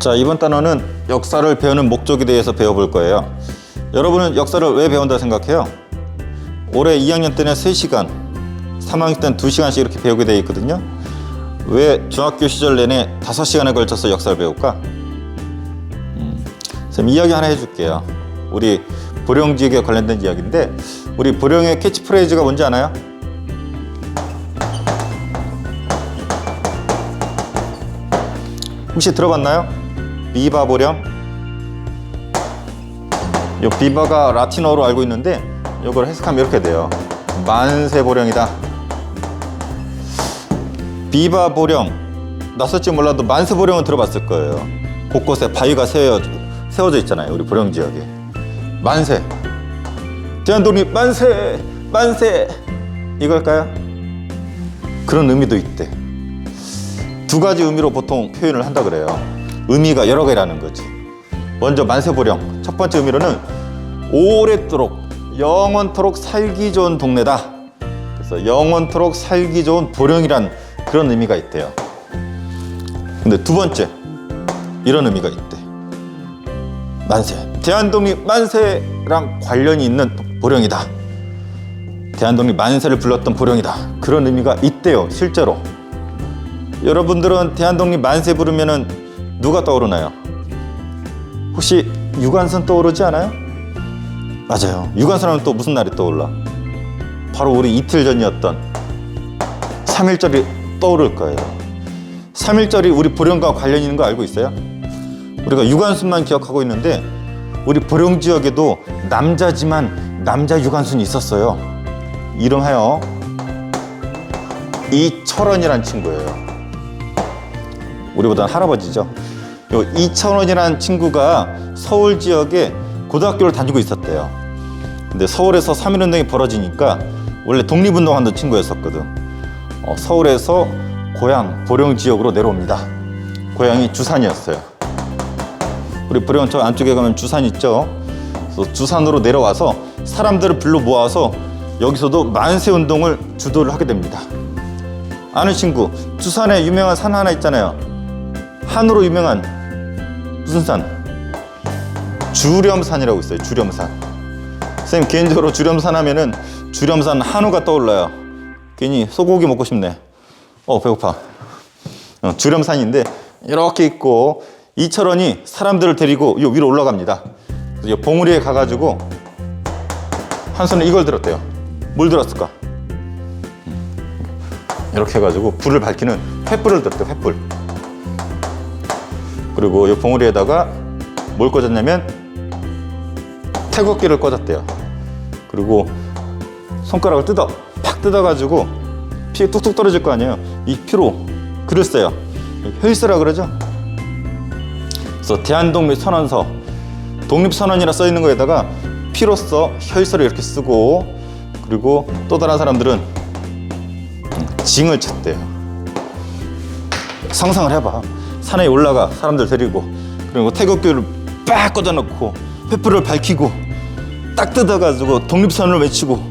자, 이번 단어는 역사를 배우는 목적에 대해서 배워볼 거예요. 여러분은 역사를 왜 배운다 생각해요? 올해 2학년 때는 3시간, 3학년 때는 2시간씩 이렇게 배우게 되어 있거든요. 왜 중학교 시절 내내 5시간에 걸쳐서 역사를 배울까? 선생님 이야기 하나 해줄게요. 우리 보령지역에 관련된 이야기인데, 우리 보령의 캐치프레이즈가 뭔지 아나요? 혹시 들어봤나요? 비바 보령. 이 비바가 라틴어로 알고 있는데 이걸 해석하면 이렇게 돼요. 만세 보령이다. 비바 보령, 낯설지 몰라도 만세 보령은 들어봤을 거예요. 곳곳에 바위가 세워져 있잖아요, 우리 보령 지역에. 만세, 대한독립 만세, 만세, 이걸까요? 그런 의미도 있대. 두 가지 의미로 보통 표현을 한다 그래요. 의미가 여러 개라는 거지. 먼저 만세보령, 첫 번째 의미로는 오랫도록 영원토록 살기 좋은 동네다. 그래서 영원토록 살기 좋은 보령이란 그런 의미가 있대요. 근데 두 번째, 이런 의미가 있대. 만세, 대한독립 만세랑 관련이 있는 보령이다. 대한독립 만세를 불렀던 보령이다. 그런 의미가 있대요, 실제로. 여러분들은 대한독립 만세 부르면은 누가 떠오르나요? 혹시 유관순 떠오르지 않아요? 맞아요. 유관순 하면 또 무슨 날이 떠올라? 바로 우리 이틀 전이었던 3.1절이 떠오를 거예요. 3.1절이 우리 보령과 관련 있는 거 알고 있어요? 우리가 유관순만 기억하고 있는데 우리 보령 지역에도 남자지만 남자 유관순이 있었어요. 이름하여 이철원이란 친구예요. 우리보다는 할아버지죠. 이철원이라는 친구가 서울 지역에 고등학교를 다니고 있었대요. 근데 서울에서 3.1운동이 벌어지니까 원래 독립운동하는 친구였었거든. 서울에서 고향 보령 지역으로 내려옵니다. 고향이 주산이었어요. 우리 보령 저 안쪽에 가면 주산 있죠. 그래서 주산으로 내려와서 사람들을 불러 모아서 여기서도 만세운동을 주도를 하게 됩니다. 아는 친구, 주산에 유명한 산 하나 있잖아요. 한우로 유명한 무슨 산? 주렴산이라고 있어요. 주렴산. 선생님 개인적으로 주렴산 하면은 주렴산 한우가 떠올라요. 괜히 소고기 먹고 싶네. 배고파. 주렴산인데 이렇게 있고 이철원이 사람들을 데리고 요 위로 올라갑니다. 그래서 요 봉우리에 가가지고 한 손에 이걸 들었대요. 뭘 들었을까? 이렇게 해가지고 불을 밝히는 횃불을 들었대요. 횃불. 그리고 이 봉우리에다가 뭘 꽂았냐면 태극기를 꽂았대요. 그리고 손가락을 팍 뜯어가지고 피 뚝뚝 떨어질 거 아니에요. 이 피로 글을 써요. 혈서라 그러죠. 그래서 대한독립 선언서, 독립선언이라 써 있는 거에다가 피로써 혈서를 이렇게 쓰고, 그리고 또 다른 사람들은 징을 쳤대요. 상상을 해봐. 산에 올라가 사람들 데리고, 그리고 태극기를 빡 꽂아놓고 횃불을 밝히고 딱 뜯어가지고 독립선언을 외치고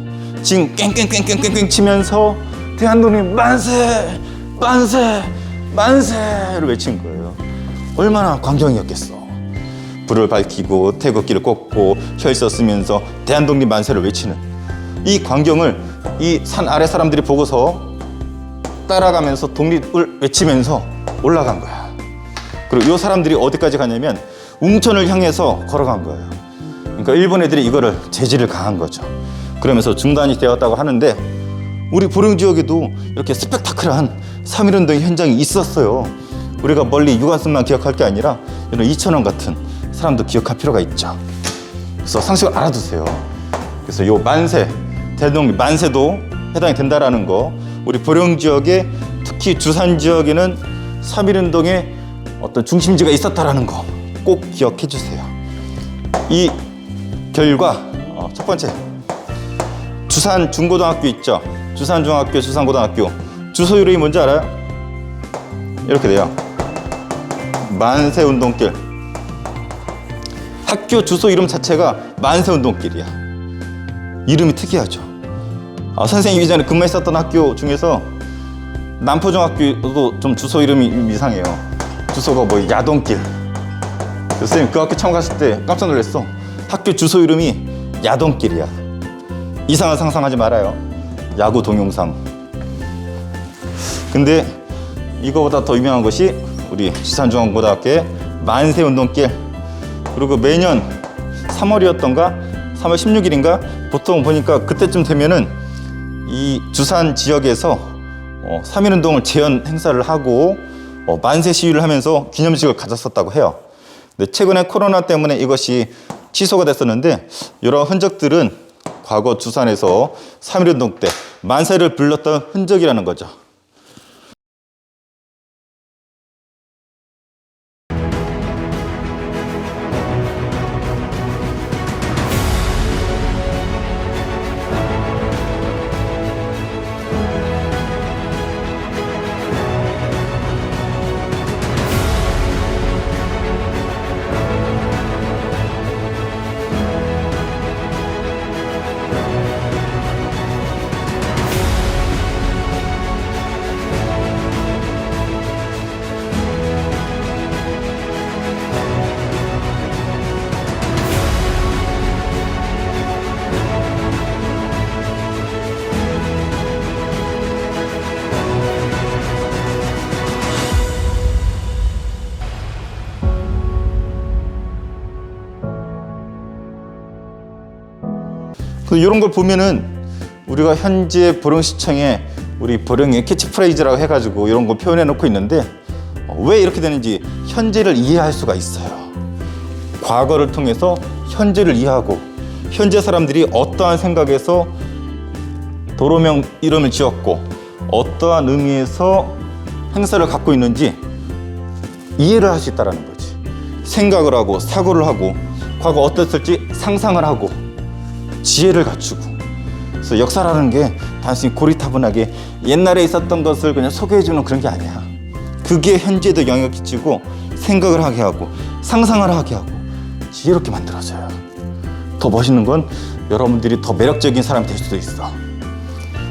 징 깽깽깽깽깽 치면서 대한독립 만세 만세 만세를 외친 거예요. 얼마나 광경이었겠어. 불을 밝히고 태극기를 꽂고 혈서 쓰면서 대한독립 만세를 외치는 이 광경을 이 산 아래 사람들이 보고서 따라가면서 독립을 외치면서 올라간 거야. 그리고 이 사람들이 어디까지 가냐면 웅천을 향해서 걸어간 거예요. 그러니까 일본 애들이 이거를 재질을 가한 거죠. 그러면서 중단이 되었다고 하는데 우리 보령 지역에도 이렇게 스펙타클한 3.1운동 현장이 있었어요. 우리가 멀리 유관순만 기억할 게 아니라 이런 이천원 같은 사람도 기억할 필요가 있죠. 그래서 상식을 알아두세요. 그래서 요 만세, 대한독립 만세도 해당이 된다라는 거, 우리 보령 지역에 특히 주산 지역에는 3.1운동의 어떤 중심지가 있었다라는 거 꼭 기억해 주세요. 이 결과 첫 번째, 주산 중고등학교 있죠. 주산 중학교, 주산 고등학교 주소 이름이 뭔지 알아요? 이렇게 돼요. 만세운동길. 학교 주소 이름 자체가 만세운동길이야. 이름이 특이하죠. 선생님이 이전에 근무했었던 학교 중에서 남포중학교도 좀 주소 이름이 이상해요. 주소가 뭐 야동길, 선생님 그 학교 처음 갔을 때 깜짝 놀랐어. 학교 주소 이름이 야동길이야. 이상한 상상하지 말아요. 야구 동영상. 근데 이거보다 더 유명한 것이 우리 지산중앙고등학교의 만세운동길. 그리고 매년 3월이었던가 3월 16일인가 보통 보니까 그때쯤 되면은 이 주산 지역에서 3.1운동을 재현 행사를 하고 만세 시위를 하면서 기념식을 가졌었다고 해요. 근데 최근에 코로나 때문에 이것이 취소가 됐었는데 이런 흔적들은 과거 주산에서 3.1운동 때 만세를 불렀던 흔적이라는 거죠. 이런 걸 보면은 우리가 현재 보령시청에 우리 보령의 캐치프레이즈라고 해가지고 이런 거 표현해 놓고 있는데 왜 이렇게 되는지 현재를 이해할 수가 있어요. 과거를 통해서 현재를 이해하고 현재 사람들이 어떠한 생각에서 도로명 이름을 지었고 어떠한 의미에서 행사를 갖고 있는지 이해를 할 수 있다는 거지. 생각을 하고 사고를 하고 과거 어땠을지 상상을 하고 지혜를 갖추고. 그래서 역사라는 게 단순히 고리타분하게 옛날에 있었던 것을 그냥 소개해주는 그런 게 아니야. 그게 현재에도 영향을 끼치고 생각을 하게 하고 상상을 하게 하고 지혜롭게 만들어져요. 더 멋있는 건 여러분들이 더 매력적인 사람이 될 수도 있어.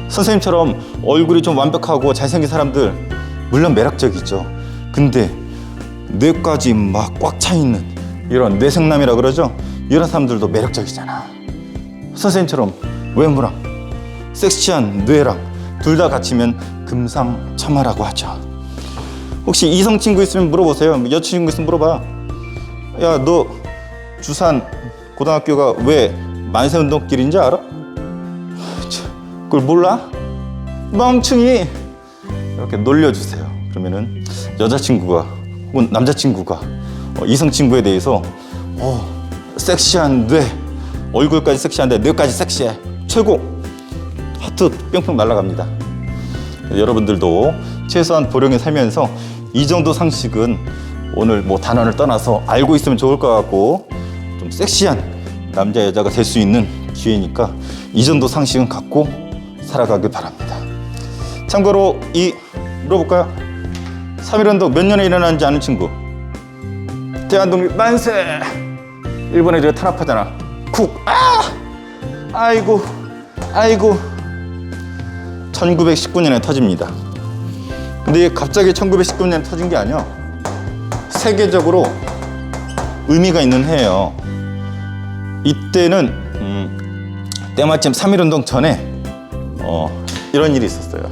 선생님처럼 얼굴이 좀 완벽하고 잘생긴 사람들 물론 매력적이죠. 근데 뇌까지 막 꽉 차 있는 이런 뇌생남이라 그러죠. 이런 사람들도 매력적이잖아. 선생님처럼 외모랑 섹시한 뇌랑 둘 다 갖추면 금상첨화라고 하죠. 혹시 이성 친구 있으면 물어보세요. 여자친구 있으면 물어봐. 야, 너 주산 고등학교가 왜 만세운동길인지 알아? 그걸 몰라? 멍충이! 이렇게 놀려주세요. 그러면은 여자친구가 혹은 남자친구가 이성 친구에 대해서 섹시한 뇌, 얼굴까지 섹시한데 뇌까지 섹시해, 최고! 하트 뿅뿅 날아갑니다. 여러분들도 최소한 보령에 살면서 이 정도 상식은 오늘 뭐 단원을 떠나서 알고 있으면 좋을 것 같고, 좀 섹시한 남자 여자가 될 수 있는 기회니까 이 정도 상식은 갖고 살아가길 바랍니다. 참고로 물어볼까요? 3.1운동 몇 년에 일어났는지 아는 친구? 대한독립 만세! 일본 애들 탄압하잖아. 쿡! 아이고 1919년에 터집니다. 근데 갑자기 1919년에 터진 게 아니야. 세계적으로 의미가 있는 해예요. 이때는 때마침 3.1운동 전에 이런 일이 있었어요.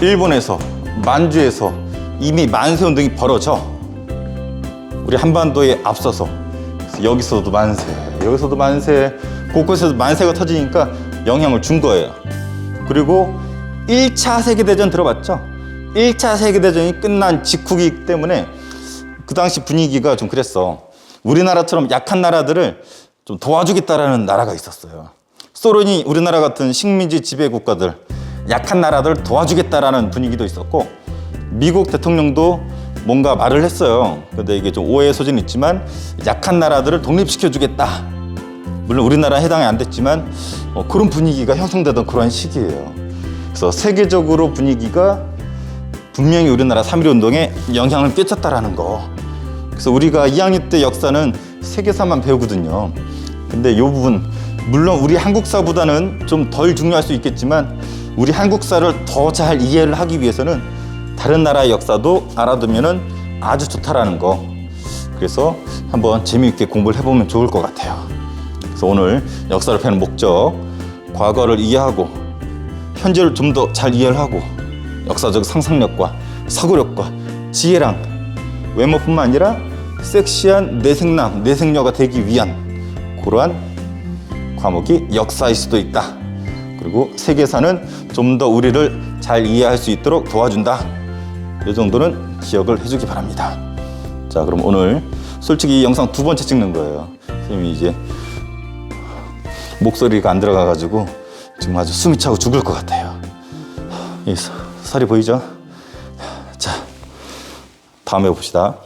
일본에서 만주에서 이미 만세운동이 벌어져 우리 한반도에 앞서서 여기서도 만세, 여기서도 만세, 곳곳에서 만세가 터지니까 영향을 준 거예요. 그리고 1차 세계대전 들어봤죠? 1차 세계대전이 끝난 직후이기 때문에 그 당시 분위기가 좀 그랬어. 우리나라처럼 약한 나라들을 좀 도와주겠다라는 나라가 있었어요. 소련이 우리나라 같은 식민지 지배 국가들, 약한 나라들 도와주겠다라는 분위기도 있었고, 미국 대통령도 뭔가 말을 했어요. 근데 이게 좀 오해의 소지는 있지만 약한 나라들을 독립시켜주겠다. 물론 우리나라 해당이 안 됐지만 그런 분위기가 형성되던 그런 시기예요. 그래서 세계적으로 분위기가 분명히 우리나라 3.1운동에 영향을 끼쳤다라는 거. 그래서 우리가 2학년 때 역사는 세계사만 배우거든요. 근데 이 부분 물론 우리 한국사보다는 좀 덜 중요할 수 있겠지만 우리 한국사를 더 잘 이해를 하기 위해서는 다른 나라의 역사도 알아두면은 아주 좋다라는 거. 그래서 한번 재미있게 공부를 해보면 좋을 것 같아요. 그래서 오늘 역사를 펴는 목적, 과거를 이해하고 현재를 좀 더 잘 이해를 하고 역사적 상상력과 사고력과 지혜랑 외모뿐만 아니라 섹시한 내생남, 내생녀가 되기 위한 그러한 과목이 역사일 수도 있다. 그리고 세계사는 좀 더 우리를 잘 이해할 수 있도록 도와준다. 이 정도는 기억을 해주기 바랍니다. 자, 그럼 오늘 솔직히 이 영상 2번째 찍는 거예요. 선생님이 이제 목소리가 안 들어가가지고 지금 아주 숨이 차고 죽을 것 같아요. 이 살이 보이죠? 자, 다음에 봅시다.